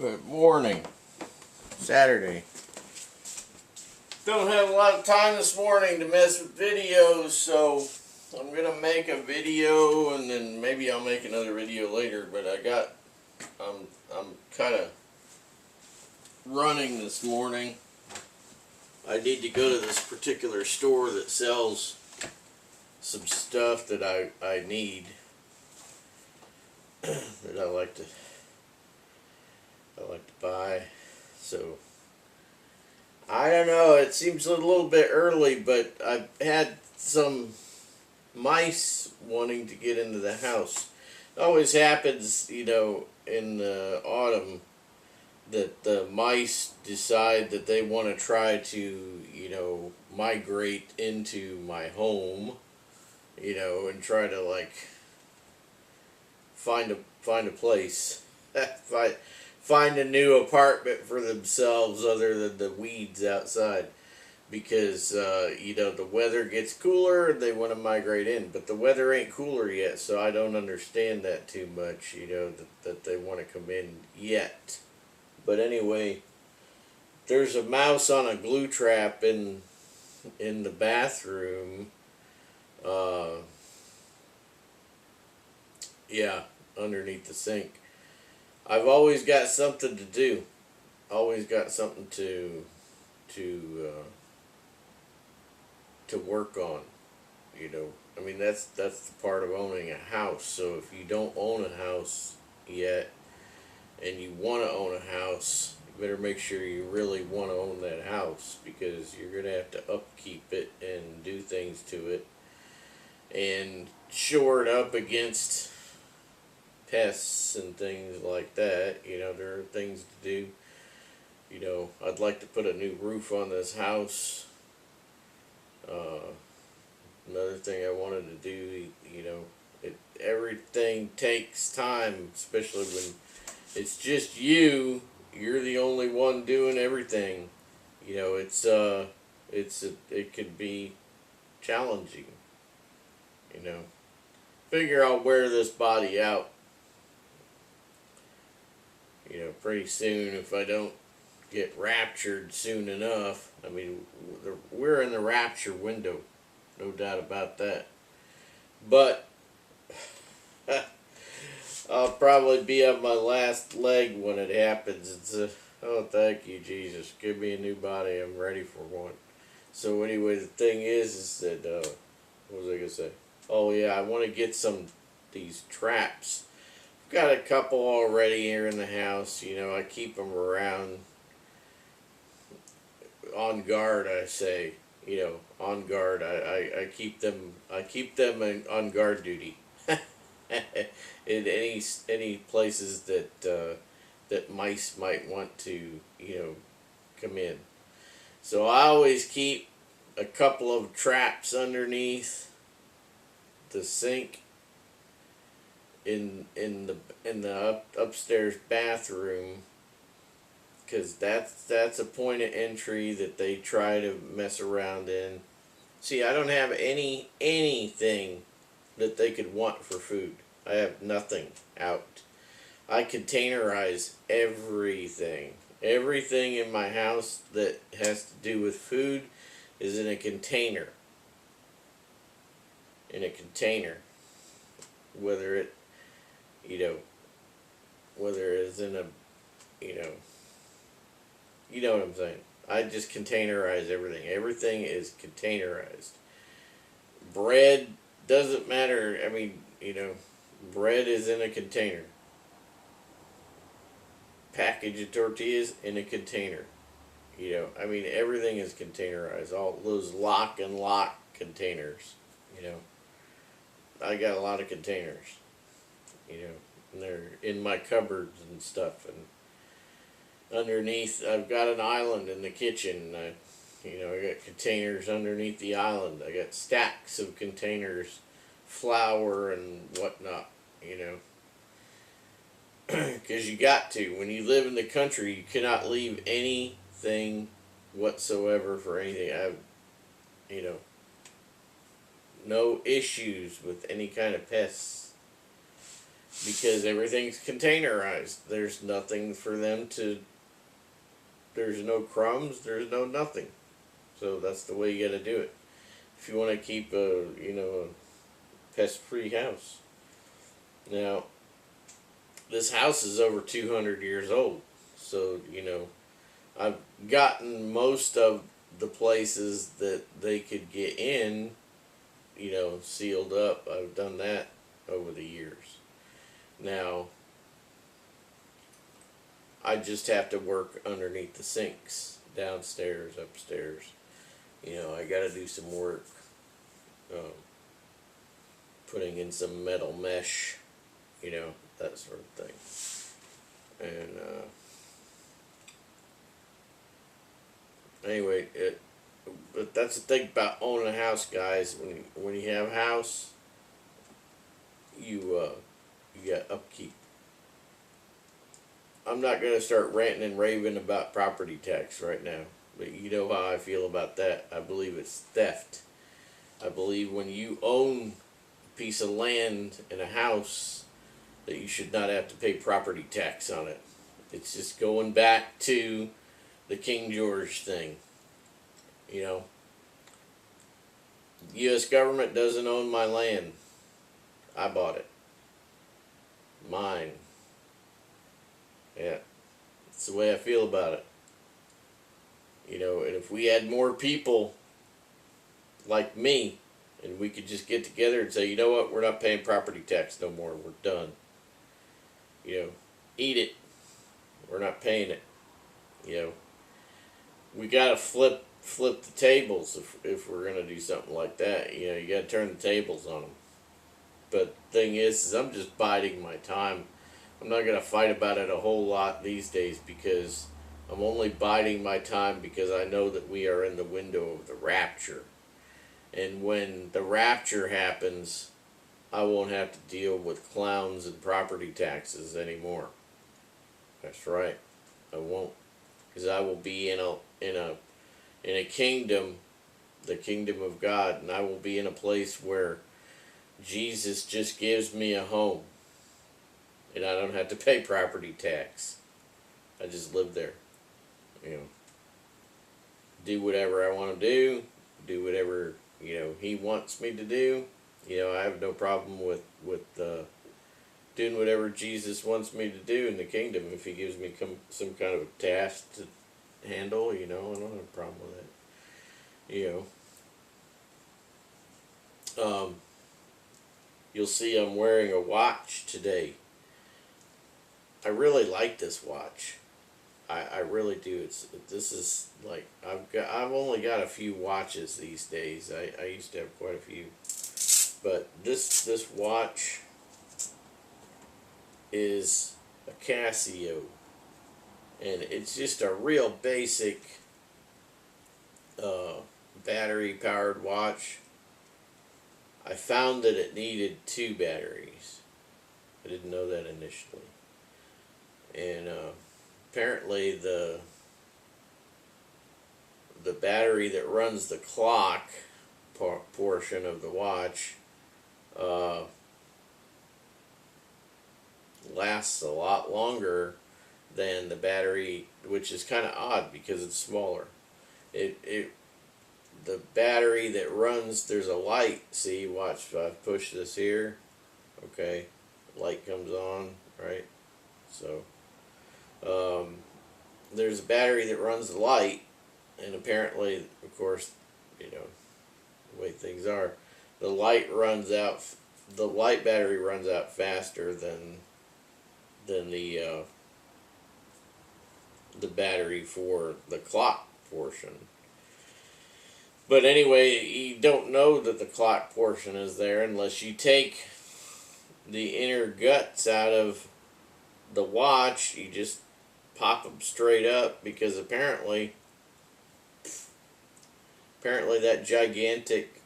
Good morning. Saturday. Don't have a lot of time this morning to mess with videos, so I'm gonna make a video and then maybe I'll make another video later. But I'm kind of running this morning. I need to go to this particular store that sells some stuff that I need that I like to buy. So I don't know, it seems a little bit early, but I've had some mice wanting to get into the house. It always happens, in the autumn, that the mice decide that they want to try to, migrate into my home, and try to find a place, find a new apartment for themselves other than the weeds outside, because the weather gets cooler and they want to migrate in, but the weather ain't cooler yet, so I don't understand that too much, that they want to come in yet. But anyway, there's a mouse on a glue trap in the bathroom. Yeah, underneath the sink. I've always got something to do. Always got something to work on. I mean, that's the part of owning a house. So if you don't own a house yet and you want to own a house, you better make sure you really want to own that house, because you're going to have to upkeep it and do things to it and shore it up against pests and things like that. There are things to do. I'd like to put a new roof on this house. Another thing I wanted to do, everything takes time, especially when it's just you. You're the only one doing everything. It could be challenging. Figure I'll wear this body out. Pretty soon, if I don't get raptured soon enough. I mean, we're in the rapture window, no doubt about that. But I'll probably be on my last leg when it happens. Oh, thank you, Jesus. Give me a new body. I'm ready for one. So anyway, the thing is that, what was I going to say? Oh, yeah, I want to get these traps. Got a couple already here in the house. I keep them around on guard. I say, on guard. I keep them on guard duty in any places that mice might want to come in. So I always keep a couple of traps underneath the sink in the upstairs bathroom, because that's a point of entry that they try to mess around in. See, I don't have anything that they could want for food. I have nothing out. I containerize everything. Everything in my house that has to do with food is in a container. Whether it's in a, you know what I'm saying. I just containerize everything. Everything is containerized. Bread doesn't matter. I mean, bread is in a container. Package of tortillas in a container. I mean, everything is containerized. All those lock and lock containers. I got a lot of containers. And they're in my cupboards and stuff. And underneath, I've got an island in the kitchen. I got containers underneath the island. I got stacks of containers, flour and whatnot. Because you got to. When you live in the country, you cannot leave anything whatsoever for anything. No issues with any kind of pests. because everything's containerized. There's nothing for them to. There's no crumbs. There's no nothing. So that's the way you got to do it. If you want to keep a pest-free house. Now, this house is over 200 years old. So, I've gotten most of the places that they could get in, sealed up. I've done that over the years. Now, I just have to work underneath the sinks, downstairs, upstairs. I got to do some work, putting in some metal mesh, that sort of thing. And anyway, but that's the thing about owning a house, guys. When you have a house, you got upkeep. I'm not going to start ranting and raving about property tax right now, but you know how I feel about that. I believe it's theft. I believe when you own a piece of land and a house, that you should not have to pay property tax on it. It's just going back to the King George thing. U.S. government doesn't own my land. I bought it. Mine. Yeah. That's the way I feel about it. And if we had more people like me, and we could just get together and say, you know what, we're not paying property tax no more. We're done. Eat it. We're not paying it. We gotta flip the tables if we're gonna do something like that. You gotta turn the tables on them. But the thing is I'm just biding my time. I'm not gonna fight about it a whole lot these days because I'm only biding my time because I know that we are in the window of the rapture. And when the rapture happens, I won't have to deal with clowns and property taxes anymore. That's right. I won't, because I will be in a kingdom, the kingdom of God, and I will be in a place where Jesus just gives me a home, and I don't have to pay property tax. I just live there. Do whatever I want to do whatever He wants me to do. I have no problem with doing whatever Jesus wants me to do in the kingdom. If He gives me some kind of task to handle, I don't have a problem with that. You'll see I'm wearing a watch today. I really like this watch. I really do. This is like I've only got a few watches these days. I used to have quite a few, but this watch is a Casio, and it's just a real basic battery powered watch. I found that it needed 2 batteries. I didn't know that initially, and apparently the battery that runs the clock portion of the watch lasts a lot longer than the battery, which is kind of odd because it's smaller. The battery that runs, there's a light. See, watch, if I push this here, okay, light comes on, right? So there's a battery that runs the light, and apparently, of course, the way things are, the light battery runs out faster than the battery for the clock portion. But anyway, you don't know that the clock portion is there unless you take the inner guts out of the watch. You just pop them straight up, because apparently that gigantic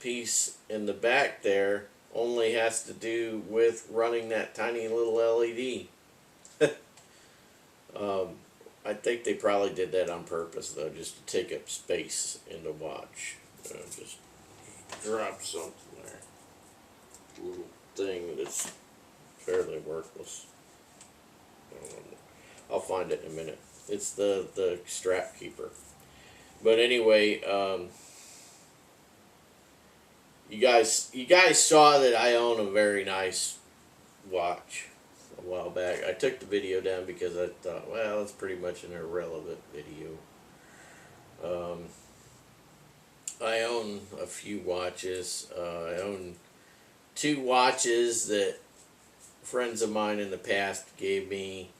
piece in the back there only has to do with running that tiny little LED. I think they probably did that on purpose, though, just to take up space in the watch. Just drop something there. Little thing that's fairly worthless. I'll find it in a minute. It's the strap keeper. But anyway, you guys saw that I own a very nice watch a while back. I took the video down because I thought, well, it's pretty much an irrelevant video. Um, I own a few watches. I own two watches that friends of mine in the past gave me.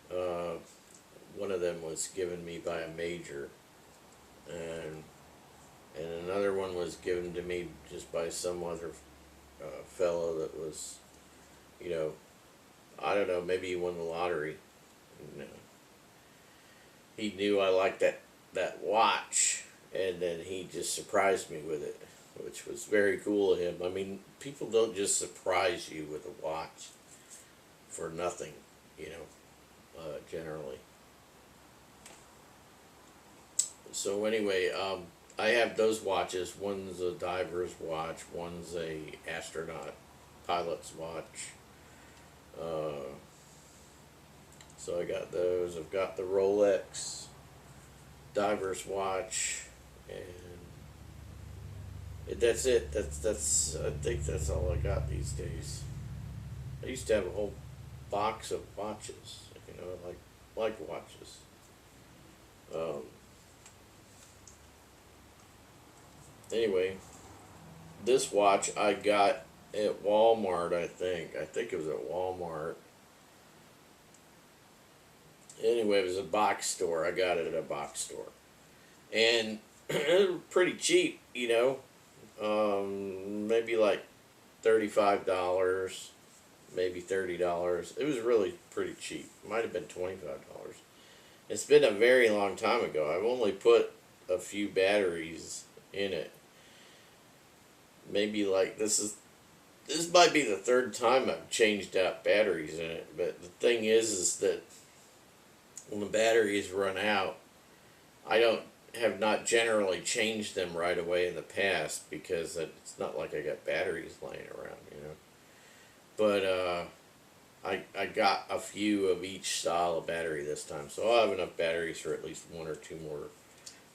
Uh, One of them was given me by a major, and another one was given to me just by some other fellow that was, you know, I don't know, maybe he won the lottery. And, he knew I liked that watch, and then he just surprised me with it, which was very cool of him. I mean, people don't just surprise you with a watch for nothing, generally. So anyway, I have those watches. One's a diver's watch. One's a astronaut pilot's watch. So I got those. I've got the Rolex diver's watch, and that's it. That's I think that's all I got these days. I used to have a whole box of watches, like watches. Um, Anyway, this watch I got at Walmart, I think. I think it was at Walmart. Anyway, it was a box store. I got it at a box store. And it was pretty cheap, maybe like $35, maybe $30. It was really pretty cheap. Might have been $25. It's been a very long time ago. I've only put a few batteries in it. Maybe like this might be the third time I've changed out batteries in it. But the thing is that when the batteries run out, I have not generally changed them right away in the past, because it's not like I got batteries laying around, But I got a few of each style of battery this time, so I'll have enough batteries for at least one or two more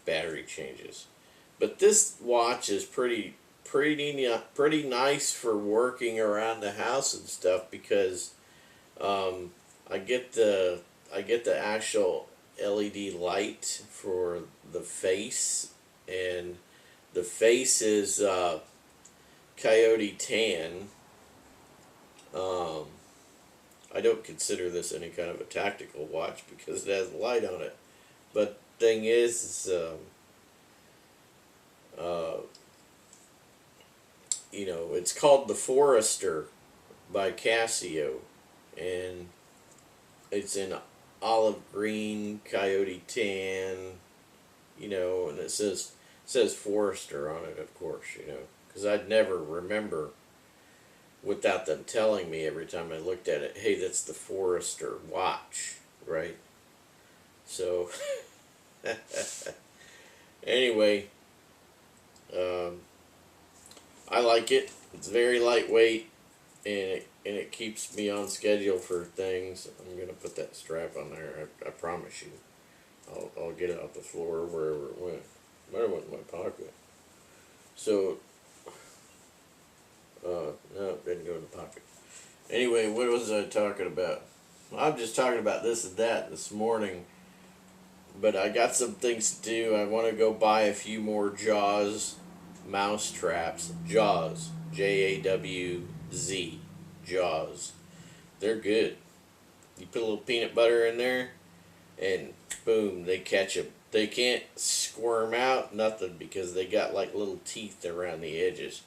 battery changes. But this watch is pretty nice for working around the house and stuff, because I get the actual LED light for the face, and the face is coyote tan. I don't consider this any kind of a tactical watch because it has light on it, but thing is it's called the Forester by Casio, and it's in olive green, coyote tan, and it says Forester on it, of course, because I'd never remember without them telling me every time I looked at it, hey, that's the Forester watch, right? So, anyway, I like it. It's very lightweight, and it keeps me on schedule for things. I'm gonna put that strap on there. I promise you. I'll get it off the floor wherever it went. Might have went in my pocket. So, no, it didn't go in the pocket. Anyway, what was I talking about? I'm just talking about this and that this morning. But I got some things to do. I want to go buy a few more Jaws mouse traps. Jaws. Jawz. Jaws. They're good. You put a little peanut butter in there, and boom, they catch them. They can't squirm out, nothing, because they got like little teeth around the edges.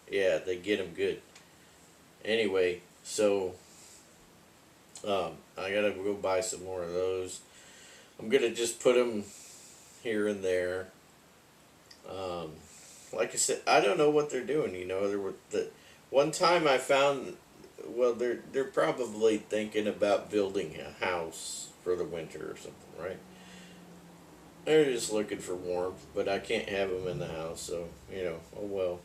Yeah, they get them good. Anyway, so I gotta go buy some more of those. I'm gonna just put them here and there. Like I said, I don't know what they're doing. One time I found, well, they're probably thinking about building a house for the winter or something, right? They're just looking for warmth, but I can't have them in the house, so oh well.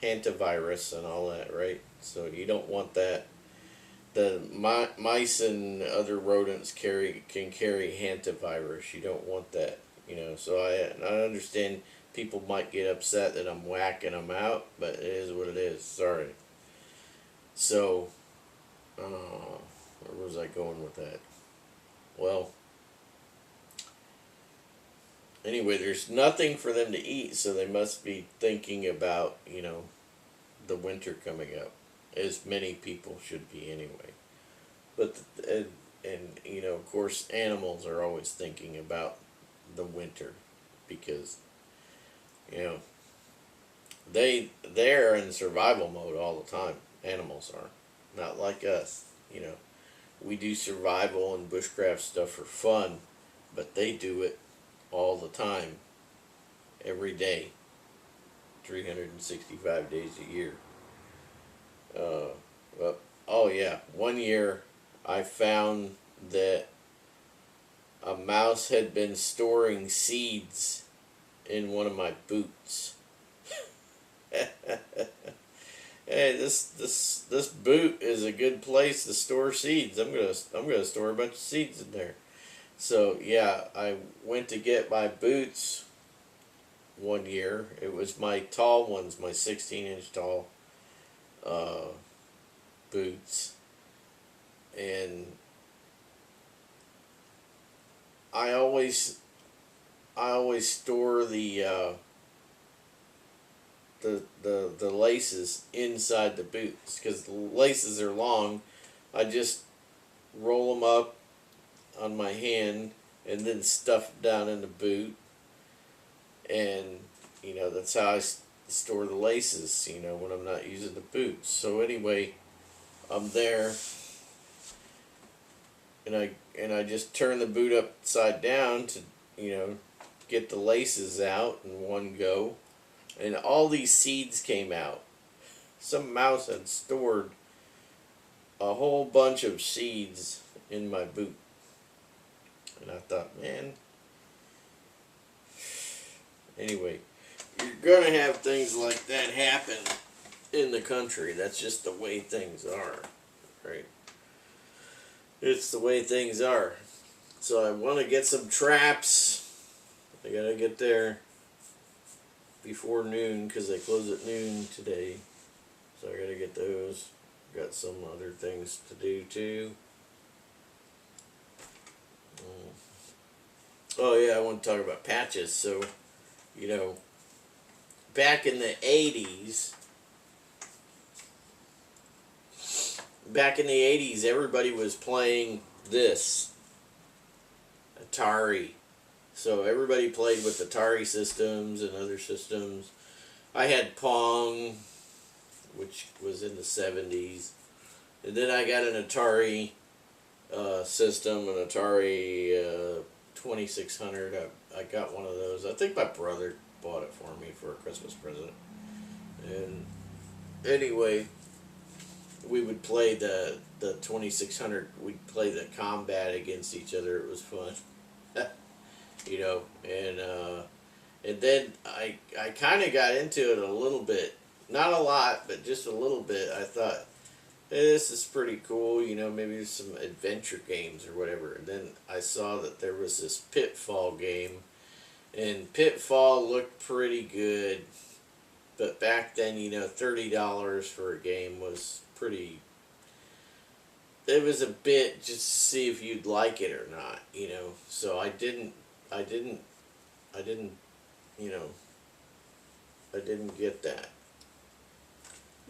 Hantavirus and all that, right? So you don't want that. The mice and other rodents can carry hantavirus. You don't want that, So I understand people might get upset that I'm whacking them out, but it is what it is. Sorry. So, where was I going with that? Well, anyway, there's nothing for them to eat, so they must be thinking about, the winter coming up, as many people should be anyway. But of course, animals are always thinking about the winter because you know they're in survival mode all the time. Animals are not like us. We do survival and bushcraft stuff for fun, but they do it all the time, every day, 365 days a year. Well, oh yeah, one year I found that a mouse had been storing seeds in one of my boots. Hey, this boot is a good place to store seeds. I'm gonna store a bunch of seeds in there. So yeah, I went to get my boots one year. It was my tall ones, my 16-inch tall boots, and I always store the laces inside the boots because the laces are long. I just roll them up on my hand and then stuff it down in the boot, and that's how I store the laces. When I'm not using the boots. So anyway, I'm there, and I just turn the boot upside down to get the laces out in one go, and all these seeds came out. Some mouse had stored a whole bunch of seeds in my boot, and I thought, man. Anyway, you're gonna have things like that happen in the country. That's just the way things are, right? It's the way things are. So I want to get some traps. I gotta get there before noon because they close at noon today. So I gotta get those. Got some other things to do too. Oh yeah, I want to talk about patches. So, back in the 80s, everybody was playing this Atari. So everybody played with Atari systems and other systems. I had Pong, which was in the 70s. And then I got an Atari system, an Atari 2600. I got one of those. I think my brother bought it for me for a Christmas present. And anyway, we would play the 2600. We'd play the combat against each other. It was fun. And then I kind of got into it a little bit, not a lot, but just a little bit. I thought, hey, this is pretty cool, maybe there's some adventure games or whatever. And then I saw that there was this Pitfall game, and Pitfall looked pretty good, but back then, $30 for a game was pretty. It was a bit just to see if you'd like it or not, So I didn't get that.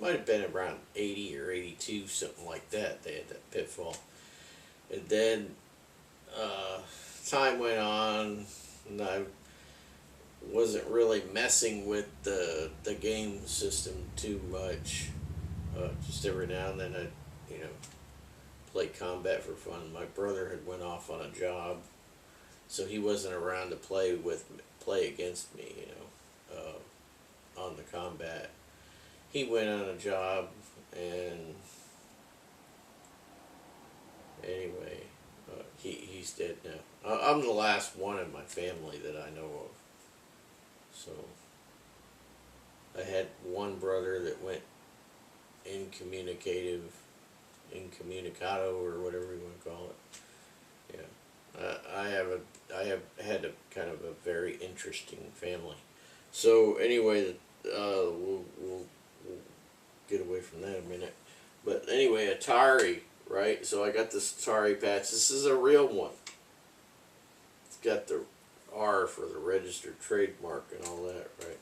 Might have been around 80 or 82, something like that. They had that Pitfall. And then time went on, and I wasn't really messing with the game system too much. Just every now and then I'd, play combat for fun. My brother had went off on a job, so he wasn't around to play against me, on the combat. He went on a job, and anyway, he's dead now. I'm the last one in my family that I know of. So I had one brother that went incommunicative, incommunicado, or whatever you want to call it. Yeah, I have had a kind of a very interesting family. So anyway, we'll get away from that in a minute. But anyway, Atari, right? So I got this Atari patch. This is a real one. It's got the R for the registered trademark and all that, right?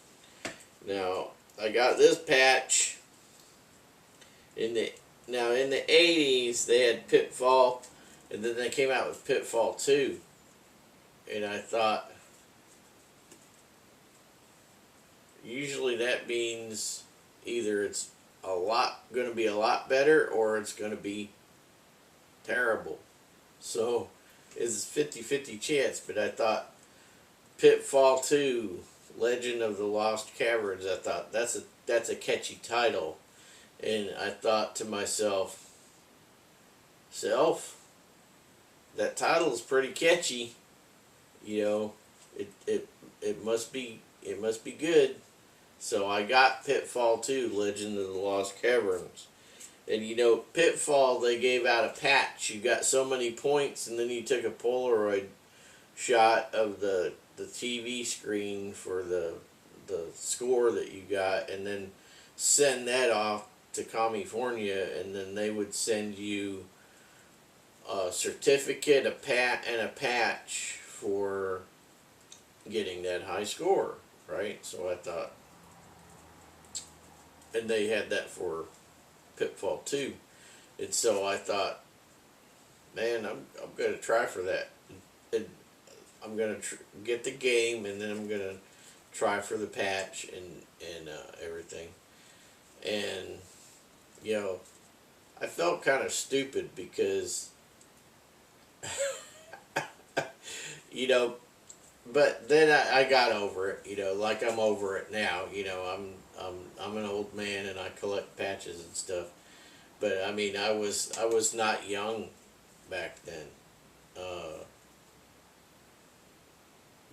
Now I got this patch in the in the 80s they had Pitfall, and then they came out with Pitfall 2, and I thought usually that means either it's going to be a lot better, or it's going to be terrible. So it's 50-50 chance, but I thought Pitfall 2, Legend of the Lost Caverns, I thought that's a catchy title. And I thought to myself, that title is pretty catchy. You know, it must be good. So I got Pitfall 2, Legend of the Lost Caverns. And you know, Pitfall, they gave out a patch. You got so many points, and then you took a Polaroid shot of the TV screen for the score that you got, and then send that off to California, and then they would send you a certificate, and a patch for getting that high score, right? So I thought, and they had that for Pitfall 2, and so I thought, man, I'm gonna try for that, and I'm gonna get the game, and then I'm gonna try for the patch and everything, and you know, I felt kind of stupid because you know, but then I got over it, you know, like I'm over it now. You know, I'm an old man and I collect patches and stuff. But I mean, I was not young back then.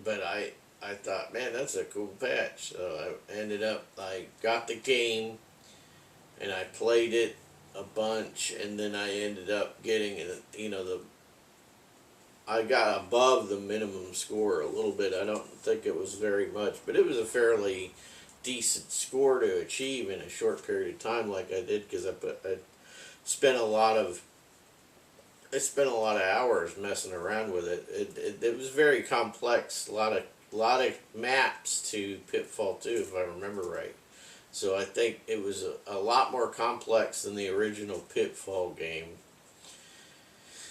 But I thought, man, that's a cool patch. So I got the game and I played it a bunch, and then I ended up getting you know, I got above the minimum score a little bit. I don't think it was very much, but it was a fairly decent score to achieve in a short period of time, like I did, because I spent a lot of hours messing around with it. It was very complex. A lot of maps to Pitfall 2, if I remember right. So I think it was a lot more complex than the original Pitfall game.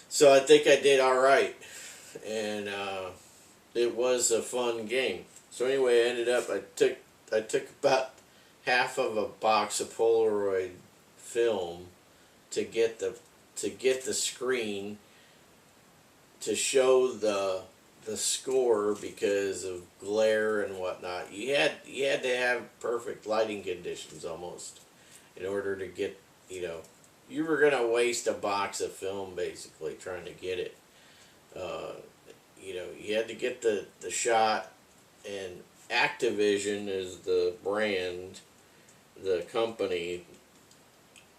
So I think I did all right, and it was a fun game. So anyway, I ended up, I took about half of a box of Polaroid film to get the screen to show the score because of glare and whatnot. You had to have perfect lighting conditions almost in order to get, you know, you were gonna waste a box of film basically trying to get it. You know, you had to get the shot, and Activision is the brand, the company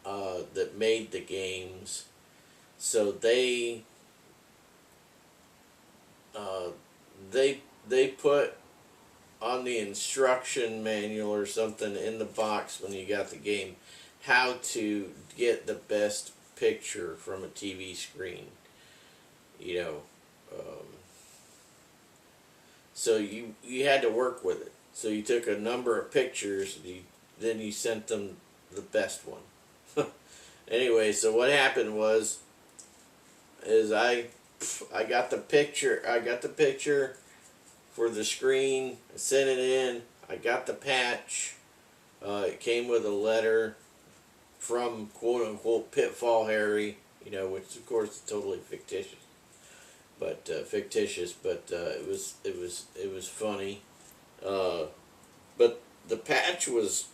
that made the games. So they put on the instruction manual or something in the box when you got the game how to get the best picture from a TV screen. You know, so you had to work with it. So you took a number of pictures, then you sent them the best one. Anyway, so what happened is I got the picture for the screen. I sent it in. I got the patch. It came with a letter from quote unquote Pitfall Harry, you know, which of course is totally fictitious. But it was funny. But the patch was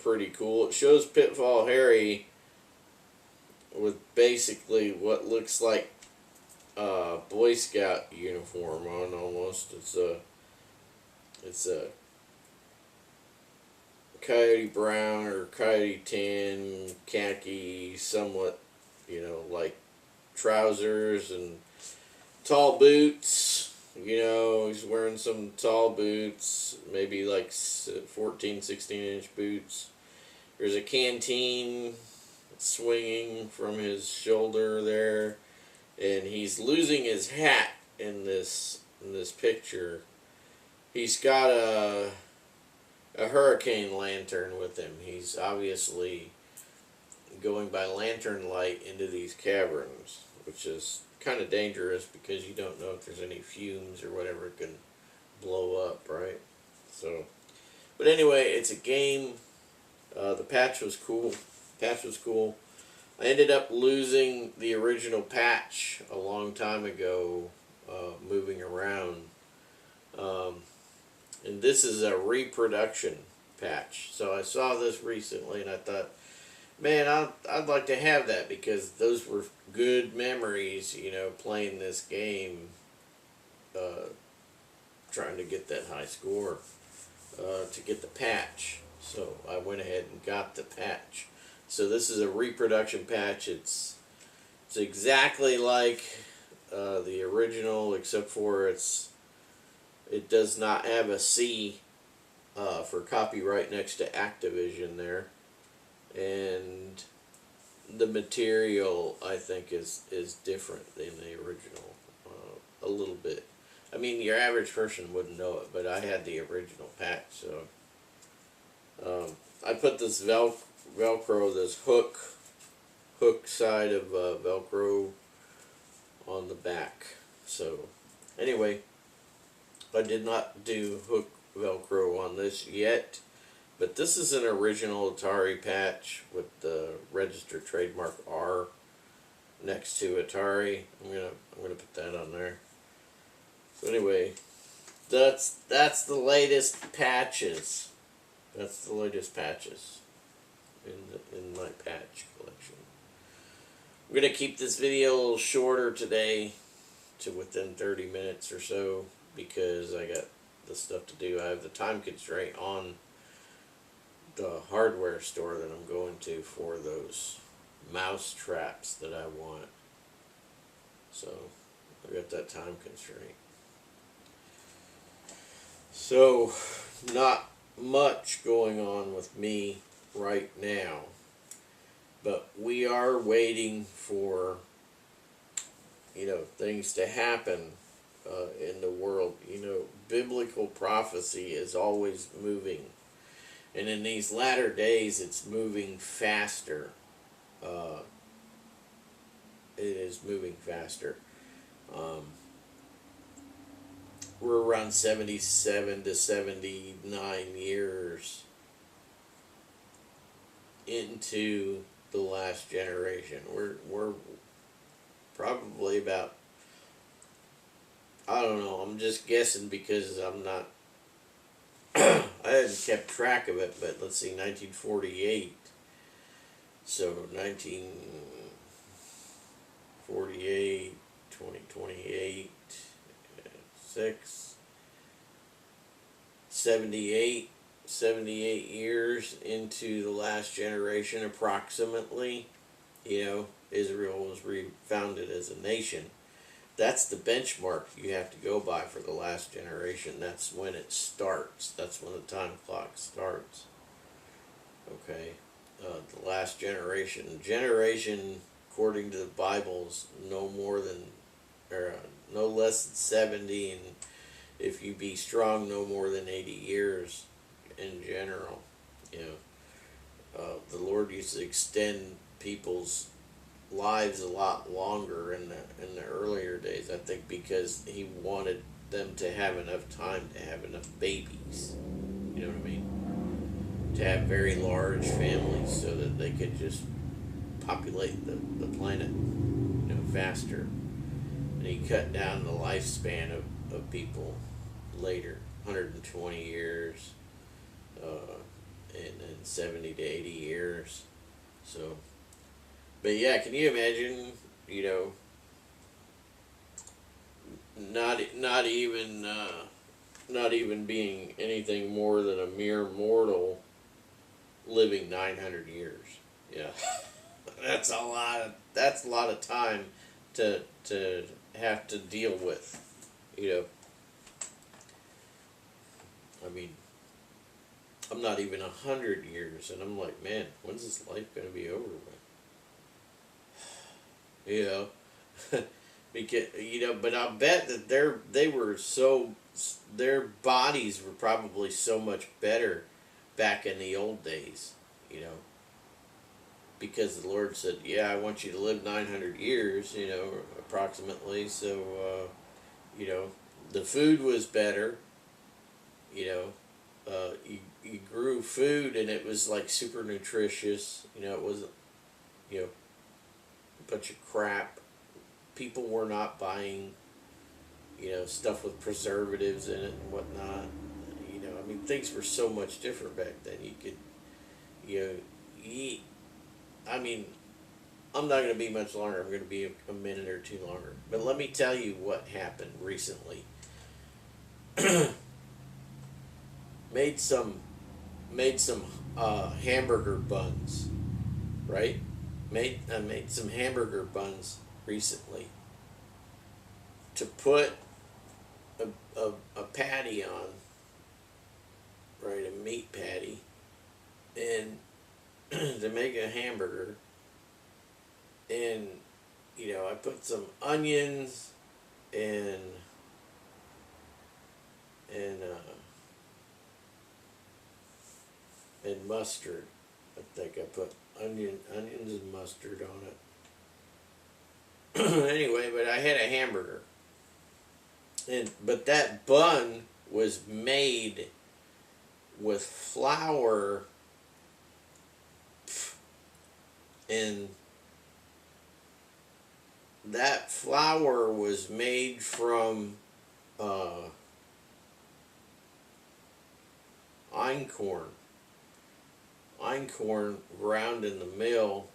pretty cool. It shows Pitfall Harry with basically what looks like a Boy Scout uniform on almost. It's a coyote brown or coyote tan, khaki, somewhat, like trousers and tall boots. He's wearing some tall boots, maybe like 14, 16-inch boots. There's a canteen swinging from his shoulder there, and he's losing his hat in this picture. He's got a hurricane lantern with him. He's obviously going by lantern light into these caverns, which is kind of dangerous because you don't know if there's any fumes or whatever can blow up, right? So, but anyway, it's a game. The patch was cool. I ended up losing the original patch a long time ago, moving around. And this is a reproduction patch. So I saw this recently and I thought, man, I'd like to have that because those were good memories, playing this game, trying to get that high score, to get the patch. So I went ahead and got the patch. So this is a reproduction patch. It's exactly like the original, except for it does not have a C for copyright next to Activision there, and the material I think is different than the original, a little bit. I mean, your average person wouldn't know it, but I had the original patch, so I put this Velcro, this hook side of Velcro on the back. So anyway, I did not do hook Velcro on this yet, but this is an original Atari patch with the registered trademark R next to Atari. I'm gonna put that on there. So anyway, that's the latest patches. That's the latest patches in my patch collection. I'm gonna keep this video a little shorter today, to within 30 minutes or so, because I got the stuff to do. I have the time constraint on the hardware store that I'm going to for those mouse traps that I want. So I got that time constraint. So not much going on with me right now, but we are waiting for things to happen in the world. Biblical prophecy is always moving, and in these latter days it's moving faster. It is moving faster. We're around 77 to 79 years into the last generation. We're probably about, I don't know, I'm just guessing because I'm not, I hadn't kept track of it, but let's see, 1948. So 1948, 2028, 6, 78 years into the last generation approximately. Israel was refounded as a nation. That's the benchmark you have to go by for the last generation. That's when it starts. That's when the time clock starts. Okay, the last generation, according to the Bible's no less than 70, and if you be strong, no more than 80 years in general. The Lord used to extend people's lives a lot longer in the earlier days, I think, because He wanted them to have enough time to have enough babies. You know what I mean? To have very large families so that they could just populate the planet, faster. And He cut down the lifespan of people later, 120 years, and then 70 to 80 years. So, but yeah, can you imagine, not even being anything more than a mere mortal, living 900 years. Yeah, that's a lot of time to have to deal with. You know, I mean, I'm not even 100 years, and I'm like, man, when's this life gonna be over with? You know, because but I bet that they were so their bodies were probably so much better back in the old days. You know, because the Lord said, yeah, I want you to live 900 years. Approximately. So you know, the food was better. You know, you grew food and it was like super nutritious. It wasn't you know a bunch of crap. People were not buying stuff with preservatives in it and whatnot. I mean, things were so much different back then. You could you know eat. I mean, I'm not going to be much longer. I'm going to be a minute or two longer. But let me tell you what happened recently. made some made some hamburger buns, right? Made some hamburger buns recently to put a patty on, right? A meat patty, and to make a hamburger, and I put some onions and and uh, and mustard. I think I put onions and mustard on it. Anyway, but I had a hamburger, but that bun was made with flour and that flour was made from einkorn. Einkorn ground in the mill,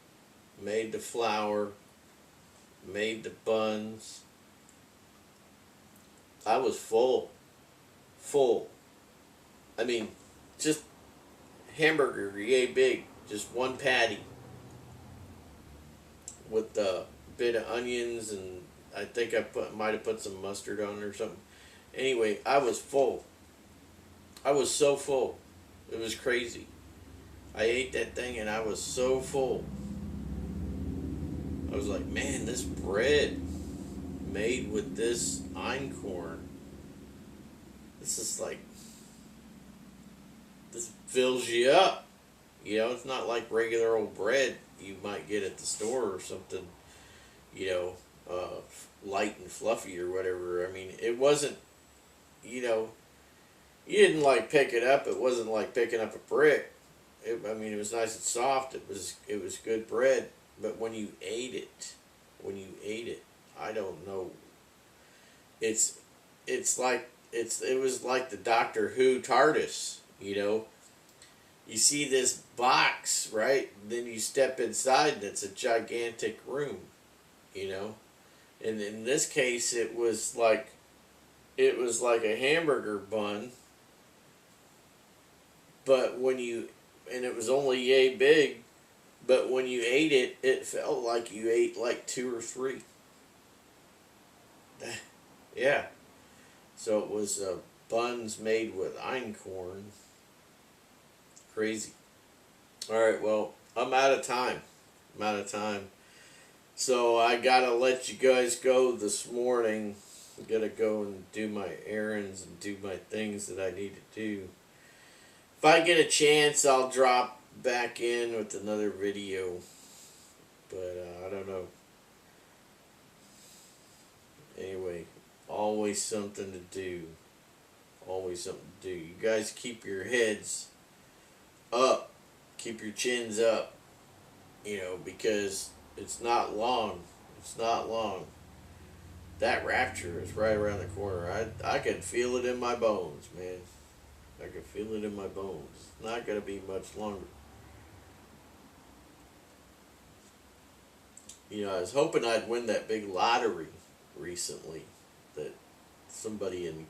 made the flour, made the buns. I was full. I mean, just hamburger, yay big, just one patty with a bit of onions, and I think might have put some mustard on it or something. Anyway, I was full. I was so full. It was crazy. I ate that thing and I was so full. I was like, man, this bread made with this einkorn, this fills you up. It's not like regular old bread you might get at the store or something, light and fluffy or whatever. I mean, it wasn't, you didn't like pick it up. It wasn't like picking up a brick. I mean, it was nice and soft. It was good bread. But when you ate it, I don't know. It was like the Doctor Who TARDIS. You see this box, right? Then you step inside, and it's a gigantic room. And in this case, it was like a hamburger bun. But and it was only yay big, but when you ate it, it felt like you ate like 2 or 3. Yeah. So it was buns made with einkorn. Crazy. All right, well, I'm out of time. So I gotta let you guys go this morning. I gotta go and do my errands and do my things that I need to do. If I get a chance, I'll drop back in with another video. But I don't know. Anyway, always something to do. Always something to do. You guys keep your heads up. Keep your chins up. Because it's not long. That rapture is right around the corner. I can feel it in my bones, man. I can feel it in my bones. It's not going to be much longer. I was hoping I'd win that big lottery recently that somebody in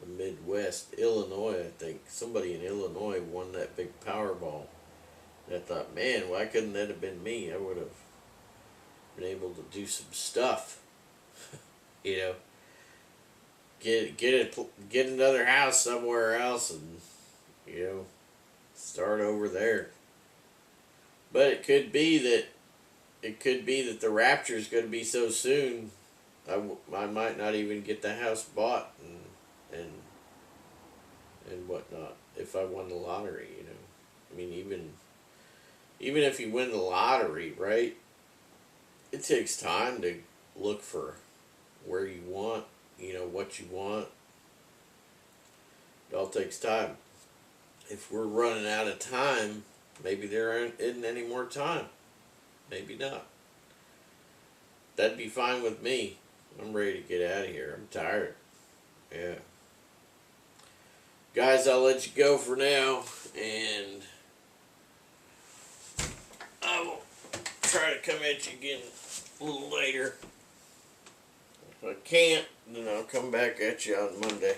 the Midwest, Illinois, I think. Somebody in Illinois won that big Powerball. And I thought, man, why couldn't that have been me? I would have been able to do some stuff. You know, get another house somewhere else, and start over there. But it could be that the rapture is going to be so soon. I might not even get the house bought and whatnot if I won the lottery. I mean, even if you win the lottery, right? It takes time to look for where you want, what you want. It all takes time. If we're running out of time, maybe there isn't any more time. Maybe not. That'd be fine with me. I'm ready to get out of here. I'm tired. Yeah. Guys, I'll let you go for now, and I will try to come at you again a little later. If I can't, then I'll come back at you on Monday.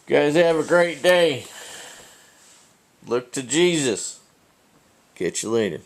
Guys, have a great day. Look to Jesus. Catch you later.